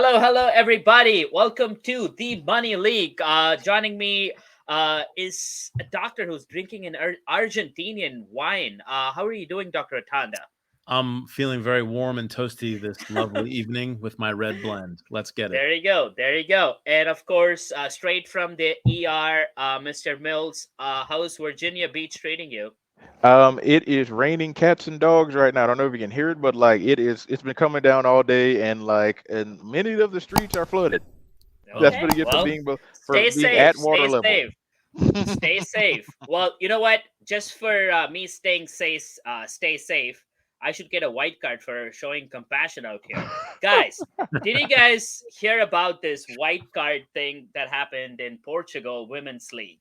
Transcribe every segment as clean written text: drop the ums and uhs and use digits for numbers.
Hello, everybody. Welcome to the Money League. Joining me is a doctor who's drinking an Argentinian wine. How are you doing, Dr. Atanda? I'm feeling very warm and toasty this lovely evening with my red blend. Let's get it. There you go. There you go. And of course, straight from the ER, Mr. Mills. How's Virginia Beach treating you? It is raining cats and dogs right now. I don't know if you can hear it, but like it is, it's been coming down all day, and many of the streets are flooded. That's Oh, Okay. what you get Well, for stay being safe. at water Stay level. safe. Stay safe. Well, you know what? Just for me staying safe, stay safe. I should get a white card for showing compassion out here, guys. Did you guys hear about this white card thing that happened in Portugal Women's League?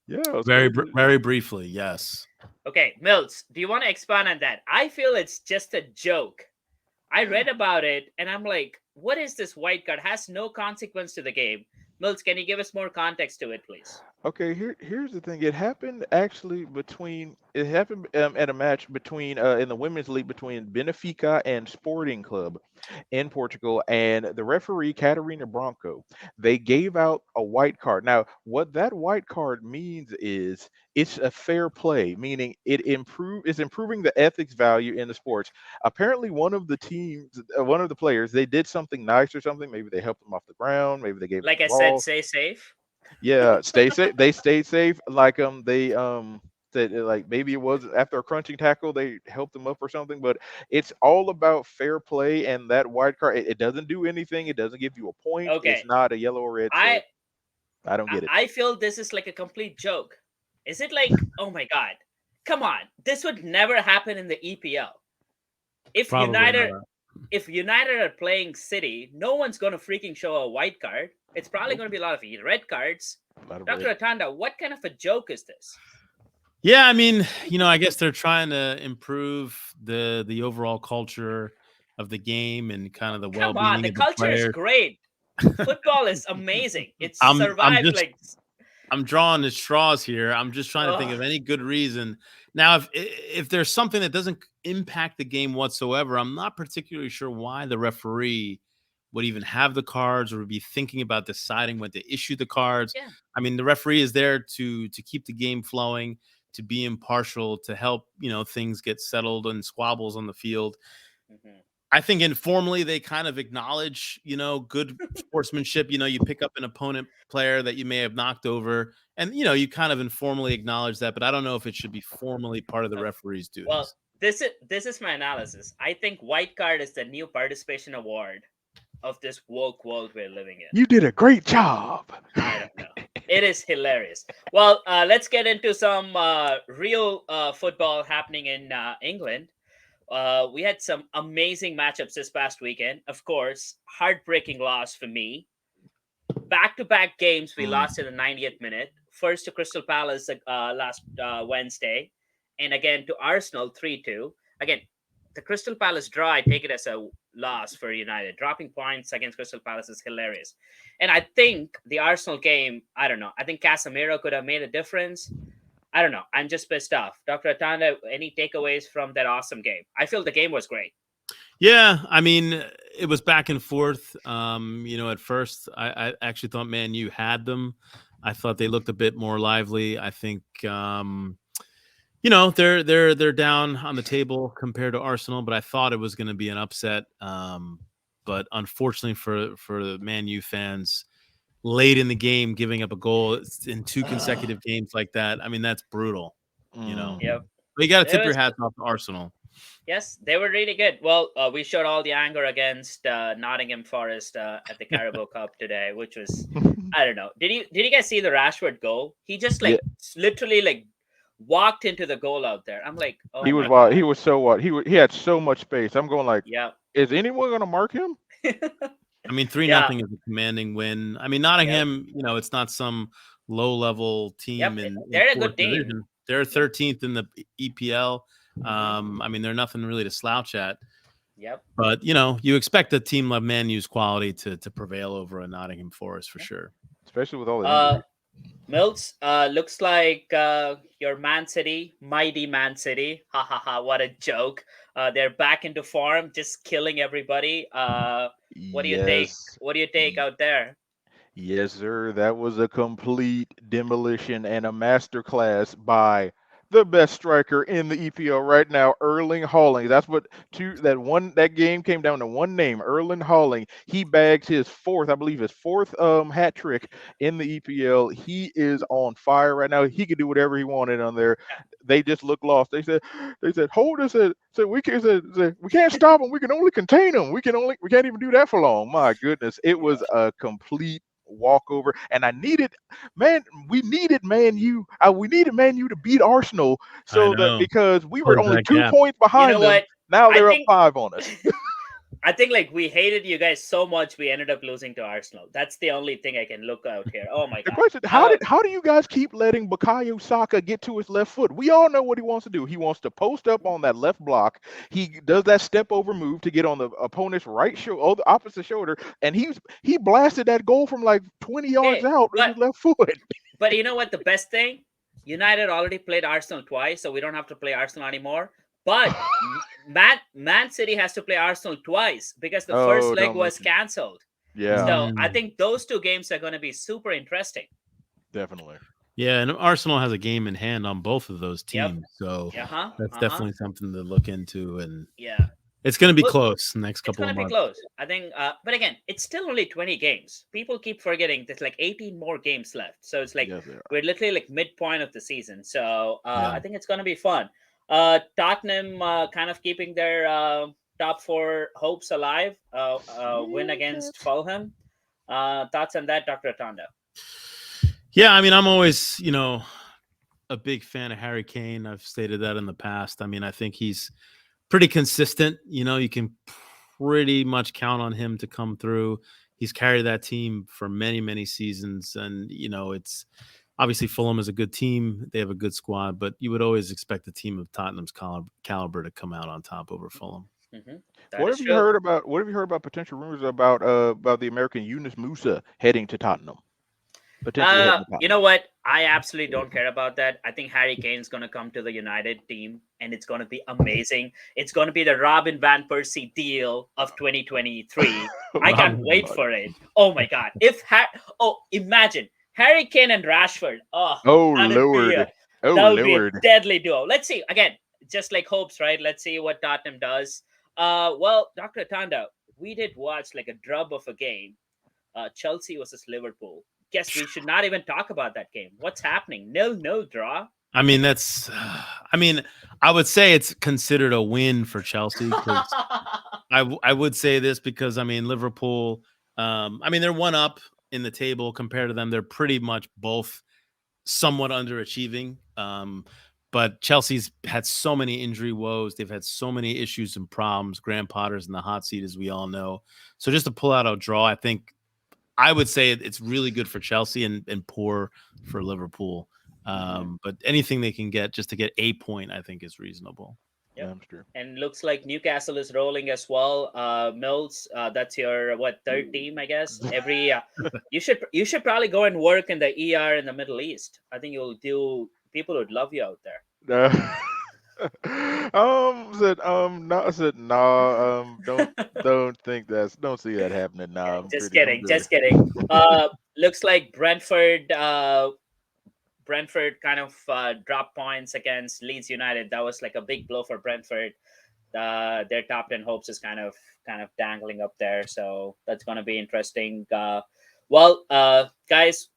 Yeah, it was very, crazy. very briefly, yes. Okay, Mills, do you want to expand on that? I feel it's just a joke. I read about it and I'm like, what is this white card? Has no consequence to the game. Mills, can you give us more context to it, please? Okay, here's the thing. It happened at a match between in the women's league between Benfica and Sporting Club in Portugal, and the referee Catarina Branco. They gave out a white card. Now, what that white card means is it's a fair play, meaning it's improving the ethics value in the sports. Apparently, one of the players, they did something nice or something. Maybe they helped them off the ground. Maybe they gave them Like the I said, ball. stay safe. Yeah, stay safe. They stayed safe. Like they said like maybe it was after a crunching tackle they helped them up or something. But it's all about fair play, and that white card it doesn't do anything. It doesn't give you a point. It's Okay. not a yellow or red. I So I don't I get it. I feel this is like a complete joke. Is it like, oh my god, come on, this would never happen in the EPL. If Probably United not. if United are playing City, no one's gonna freaking show a white card. It's probably Nope, gonna be a lot of red cards. a lot of Dr. red. Atanda, what kind of a joke is this? Yeah, I mean, I guess they're trying to improve the overall culture of the game and kind of the Come on, well-being the of the culture is players. great. Football is amazing. It's I'm survived just like I'm drawing at straws here. I'm just trying to think ugh. of any good reason. Now, if there's something that doesn't impact the game whatsoever, I'm not particularly sure why the referee would even have the cards or would be thinking about deciding when to issue the cards. Yeah. I mean, the referee is there to keep the game flowing, to be impartial, to help things get settled and squabbles on the field. Mhm. I think informally they kind of acknowledge, good sportsmanship. You pick up an opponent player that you may have knocked over, and you kind of informally acknowledge that. But I don't know if it should be formally part of the Uh, referee's well, duties. this is my analysis. I think white card is the new participation award of this woke world we're living in. You did a great job. I don't know. It is hilarious. Well, let's get into some real football happening in England. We had some amazing matchups this past weekend. Of course, heartbreaking loss for me. Back to back games we Mm. lost in the 90th minute. First to Crystal Palace last Wednesday, and again to Arsenal 3-2. Again, the Crystal Palace draw, I take it as a loss for United. Dropping points against Crystal Palace is hilarious. And I think the Arsenal game, I don't know. I think Casemiro could have made a difference. I don't know. I'm just pissed off. Dr. Atanda, any takeaways from that awesome game? I feel the game was great. Yeah, I mean, it was back and forth. At first, I actually thought Man U had them. I thought they looked a bit more lively. I think, they're down on the table compared to Arsenal, but I thought it was going to be an upset. But unfortunately for the Man U fans, late in the game, giving up a goal in two consecutive games like that, I mean, that's brutal. You know, Yep. Mhm. but you got to It tip your was hats off to Arsenal. Yes, they were really good. Well, we showed all the anger against Nottingham Forest at the Carabao Cup today, which was, I don't know. Did you guys see the Rashford goal? He just Yeah, literally walked into the goal out there. I'm like, oh he was my wild. god. He was so what he had so much space. I'm going like, Yeah. is anyone gonna mark him? I mean, 3 Yeah. nothing is a commanding win. I mean, Yep. Nottingham, it's not some low level team Yep. in They're a fourth good team. division. They're Yep. 13th in the EPL. Hmm. I mean, they're nothing really to slouch at. Yep. But you expect a team like Man U's quality to prevail over a Nottingham Forest for Yep. sure. Especially with all the Uh, injuries. Mills, looks like your Man City, mighty Man City. Ha ha ha! What a joke. They're back into form, just killing everybody. What do you take? Yes. What do you take out there? Yes, sir. That was a complete demolition and a masterclass by the best striker in the EPL right now, Erling Haaland. That's what that game came down to one name, Erling Haaland. He bags his fourth, I believe his fourth hat trick in the EPL. He is on fire right now. He could do whatever he wanted on there. They just looked lost. They said, hold us said we can't stop him. We can only contain him. We can't even do that for long. My goodness. It Yeah. was a complete walkover, and man, we needed Man U to beat Arsenal I so that know. because we were Close only that two gap. points You know behind them. what? Now I they're up think five on us. I think like we hated you guys so much we ended up losing to Arsenal. That's the only thing I can look out here. Oh my The god. question: Uh, how do you guys keep letting Bukayo Saka get to his left foot? We all know what he wants to do. He wants to post up on that left block. He does that step over move to get on the opponent's right shoulder, oh, the opposite shoulder, and he blasted that goal from like 20 yards okay, out with but his left foot. But you know what? The best thing, United already played Arsenal twice, so we don't have to play Arsenal anymore. But Man City has to play Arsenal twice because the first Oh, leg don't was mention. cancelled. Yeah, So I Mm. think those two games are going to be super interesting. definitely. Yeah, and Arsenal has a game in hand on both of those Yep. teams, so Uh huh. that's Uh huh. definitely something to look into, and Yeah. it's going to be Well, close the next it's couple going of to be months. close. I think, but again, it's still only 20 games. People keep forgetting there's like 18 more games left. So it's like Yes, they are. we're literally like midpoint of the season. So Yeah. I think it's going to be fun. Tottenham kind of keeping their top four hopes alive. Win against Shit. Fulham. Thoughts on that, Dr. Tondo? Yeah, I mean, I'm always, a big fan of Harry Kane. I've stated that in the past. I mean, I think he's pretty consistent. You can pretty much count on him to come through. He's carried that team for many, many seasons. And, it's obviously Fulham is a good team. They have a good squad, but you would always expect a team of Tottenham's caliber to come out on top over Fulham. Mm-hmm. That is true. What have you heard about potential rumors about the American Yunus Musa heading to Tottenham? Potentially heading to You know Tottenham. what? I absolutely don't care about that. I think Harry Kane's going to come to the United team and it's going to be amazing. It's going to be the Robin Van Persie deal of 2023. I Oh can't Robin wait God. for it. Oh my god. Oh, imagine Harry Kane and Rashford. Oh, Oh that'd be Lord. Oh that would be a Lord. deadly duo. Let's see. Again, just like hopes, right? Let's see what Tottenham does. Well, Dr. Tanda, we did watch like a drub of a game, Chelsea versus Liverpool. Guess we should not even talk about that game. What's happening? Nil draw. I mean, I mean, I would say it's considered a win for Chelsea because I would say this because I mean Liverpool. I mean they're one up in the table compared to them. They're pretty much both somewhat underachieving. But Chelsea's had so many injury woes. They've had so many issues and problems. Graham Potter's in the hot seat, as we all know. So just to pull out a draw, I think I would say it's really good for Chelsea and poor for Liverpool. Hmm. But anything they can get just to get a point, I think is reasonable. Yep. That's true. And looks like Newcastle is rolling as well. Mills, that's your what third team, I guess. Every you should probably go and work in the ER in the Middle East. I think you'll do. People would love you out there. Uh, said no. I said no. Don't see that happening. Nah, Okay, just I'm kidding, good. just kidding. Looks like Brentford kind of dropped points against Leeds United. That was like a big blow for Brentford. Their top 10 hopes is kind of dangling up there, so that's going to be interesting. Guys,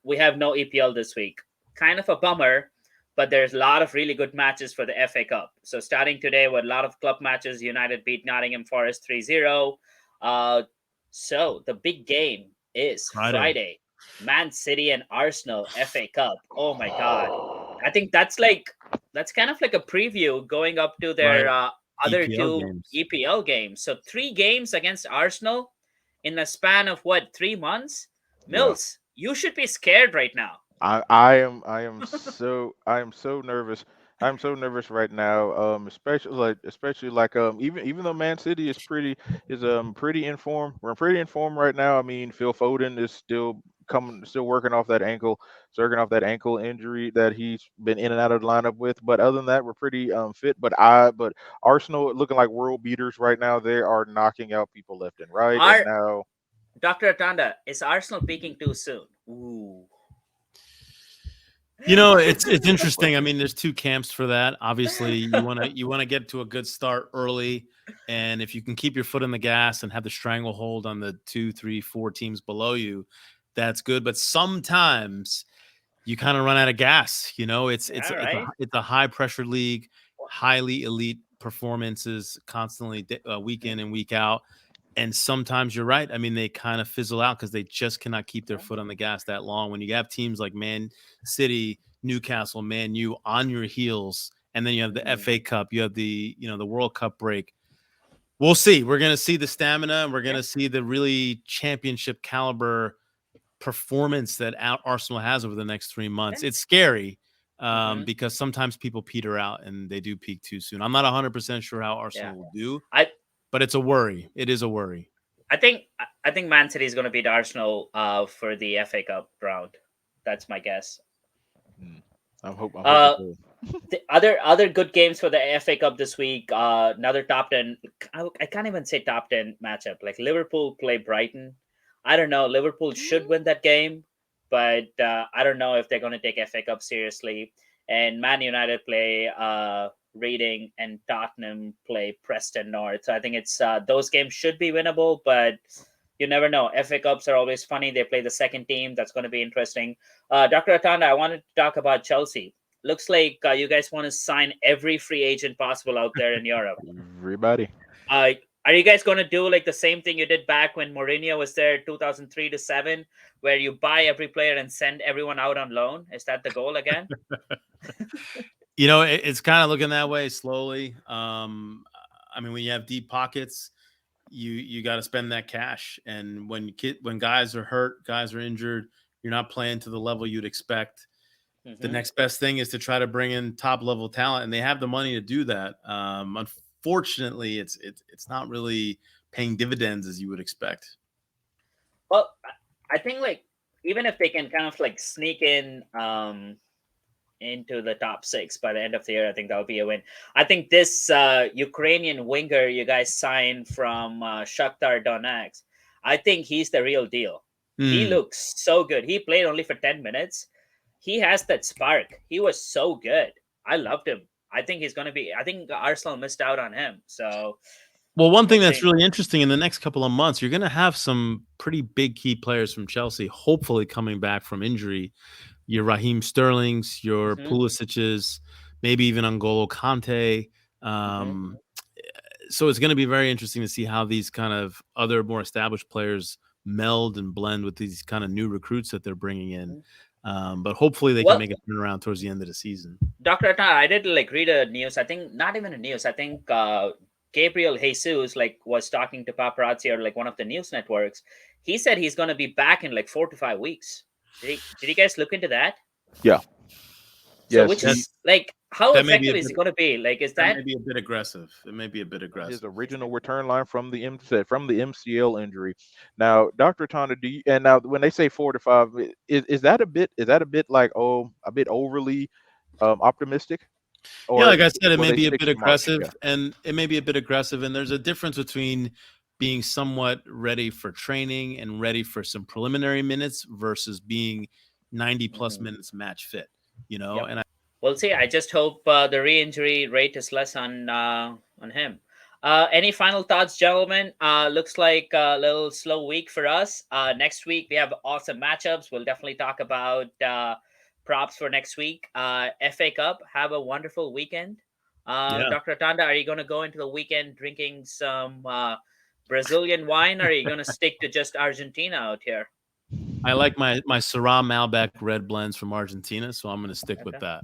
we have no EPL this week. Kind of a bummer, but there's a lot of really good matches for the FA Cup. So starting today with a lot of club matches, United beat Nottingham Forest 3-0. Uh, so the big game is Friday. Friday. Man City and Arsenal FA Cup. Oh my god. I think that's kind of like a preview going up to their Right. other EPL two games. EPL games. So 3 games against Arsenal in a span of what, 3 months? Yeah. Mills, you should be scared right now. I am so nervous. I'm so nervous right now. Especially like even though Man City is pretty in form. We're pretty in form right now. I mean, Phil Foden is still still working off that ankle injury that he's been in and out of the lineup with. But other than that, we're pretty fit. But Arsenal looking like world beaters right now. They are knocking out people left and right. And Are now, Dr. Atanda, is Arsenal peaking too soon? Ooh. It's interesting. I mean, there's two camps for that. Obviously, you want to get to a good start early, and if you can keep your foot in the gas and have the stranglehold on the 2, 3, 4 teams below you, that's good. But sometimes you kind of run out of gas. It's All it's a, right. it's a high pressure league, highly elite performances constantly, week in and week out. And sometimes you're right. I mean, they kind of fizzle out because they just cannot keep their foot on the gas that long. When you have teams like Man City, Newcastle, Man U on your heels, and then you have the FA Cup, you have the World Cup break. We'll see. We're going to see the stamina, and we're going to see the really championship caliber performance that Arsenal has over the next 3 months. It's scary because sometimes people peter out and they do peak too soon. I'm not 100% sure how Arsenal will do. But it's a worry. It is a worry. I think Man City is going to beat Arsenal for the FA Cup round. That's my guess. I'm hoping the other good games for the FA Cup this week. Another top 10. I can't even say top 10 matchup. Like Liverpool play Brighton. I don't know. Liverpool should win that game, but I don't know if they're going to take FA Cup seriously. And Man United play Reading, and Tottenham play Preston North. So I think it's those games should be winnable, but you never know. FA Cups are always funny. They play the second team. That's going to be interesting. Dr. Atanda, I wanted to talk about Chelsea. Looks like you guys want to sign every free agent possible out there in Europe. everybody. Are you guys going to do like the same thing you did back when Mourinho was there 2003 to 7, where you buy every player and send everyone out on loan? Is that the goal again? It's kind of looking that way slowly. I mean, when you have deep pockets, you got to spend that cash. And when guys are hurt, guys are injured, you're not playing to the level you'd expect. The next best thing is to try to bring in top level talent, and they have the money to do that. Unfortunately, it's not really paying dividends as you would expect. Well, I think like even if they can kind of like sneak in into the top 6 by the end of the year, I think that'll be a win. I think this Ukrainian winger you guys signed from Shakhtar Donetsk, I think he's the real deal. He looks so good. He played only for 10 minutes. He has that spark. He was so good. I loved him. I think he's going to be. I think Arsenal missed out on him. So, well, one thing that's really interesting in the next couple of months, you're going to have some pretty big key players from Chelsea, hopefully coming back from injury. Your Raheem Sterling's, your Pulisic's, maybe even N'Golo Kante. So it's going to be very interesting to see how these kind of other more established players meld and blend with these kind of new recruits that they're bringing in. But hopefully they can make a turnaround towards the end of the season. Dr. Atta, I did like read a news. I think not even a news. I think Gabriel Jesus was talking to paparazzi or like one of the news networks. He said he's going to be back in like 4 to 5 weeks. Did you guys look into that? Yeah. So which is like how effective is it going to be? Like, is that may be a bit aggressive? It may be a bit aggressive. His original return line from the MCL injury. Now, Dr. Tonda, now when they say 4 to 5, is that a bit like a bit overly optimistic? Or like I said, it may be a bit aggressive, and it may be a bit aggressive. And there's a difference between being somewhat ready for training and ready for some preliminary minutes versus being 90 plus minutes match fit. And we'll see. I just hope the re-injury rate is less on him. Any final thoughts, gentlemen? Looks like a little slow week for us. Next week we have awesome matchups. We'll definitely talk about props for next week. FA Cup. Have a wonderful weekend. Dr. Atanda, are you going to go into the weekend drinking some Brazilian wine, or are you going to stick to just Argentina out here? I like my Syrah Malbec red blends from Argentina, so I'm going to stick with that.